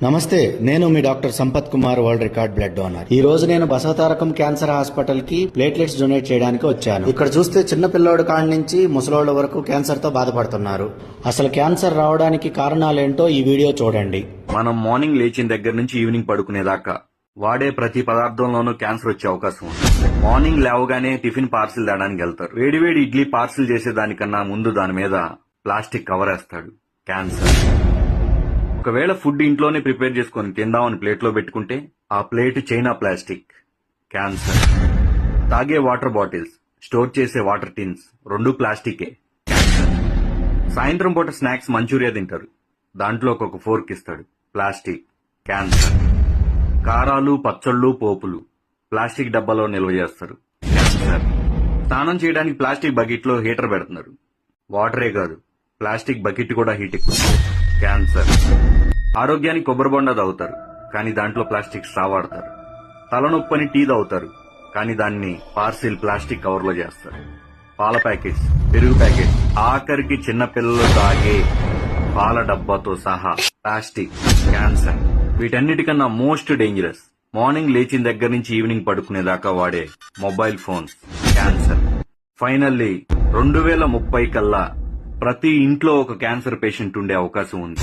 నమస్తే, నేను మీ doctor Sampath Kumar, world record blood donor. ఈ రోజు నేను బసవతారకం క్యాన్సర్ హాస్పిటల్ కి ప్లేట్లెట్స్ డొనేట్ చేయడానికి వచ్చాను. ఇక్కడ చూస్తే చిన్న పిల్లోడు కాడి నుంచి ముసలోళ్ల వరకు క్యాన్సర్ తో బాధపడుతున్నారు. అసలు క్యాన్సర్ రావడానికి కారణాలేంటో ఈ వీడియో చూడండి. మనం మార్నింగ్ లేచిన దగ్గర నుంచి ఈవినింగ్ పడుకునేదాకా వాడే ప్రతి పదార్థంలోనూ క్యాన్సర్ వచ్చే అవకాశం ఉంది. మార్నింగ్ లేవగానే టిఫిన్ పార్సిల్ తేడానికి వెళ్తారు. వేడివేడి ఇడ్లీ పార్సిల్ చేసేదానికన్నా ముందు దాని మీద ప్లాస్టిక్ కవర్ వేస్తాడు. క్యాన్సర్. ఒకవేళ ఫుడ్ ఇంట్లోనే ప్రిపేర్ చేసుకుని తిందామని ప్లేట్లో పెట్టుకుంటే ఆ ప్లేట్ చైనా ప్లాస్టిక్. క్యాన్సర్. తాగే వాటర్ బాటిల్స్, స్టోర్ చేసే వాటర్ టిన్స్ రెండు ప్లాస్టికే. క్యాన్సర్. సాయంత్రం పూట స్నాక్స్ మంచూరియా తింటారు, దాంట్లో ఒక ఫోర్క్ ఇస్తాడు. ప్లాస్టిక్. క్యాన్సర్. కారాలు, పచ్చళ్ళు, పోపులు ప్లాస్టిక్ డబ్బాలో నిల్వ చేస్తారు. క్యాన్సర్. స్నానం చేయడానికి ప్లాస్టిక్ బకెట్ లో హీటర్ పెడుతున్నారు. వాటరే కాదు, ప్లాస్టిక్ బకెట్ కూడా హీట్ ఎక్కువ. క్యాన్సర్. ఆరోగ్యానికి కొబ్బరి బొండ తాగుతారు, కానీ దాంట్లో ప్లాస్టిక్ స్ట్రా వాడతారు. తలనొప్పని టీ తాగుతారు, కానీ దాన్ని పార్సిల్ ప్లాస్టిక్ కవర్ లో చేస్తారు. పాల ప్యాకెట్స్, పెరుగు ప్యాకెట్స్, ఆఖరికి చిన్న పిల్లలు తాగే పాల డబ్బాతో సహా ప్లాస్టిక్. క్యాన్సర్. వీటన్నిటికన్నా మోస్ట్ డేంజరస్ మార్నింగ్ లేచిన దగ్గర నుంచి ఈవినింగ్ పడుకునేదాకా వాడే మొబైల్ ఫోన్స్. క్యాన్సర్. ఫైనల్లీ 2030 కల్లా ప్రతి ఇంట్లో ఒక క్యాన్సర్ పేషెంట్ ఉండే అవకాశం ఉంది.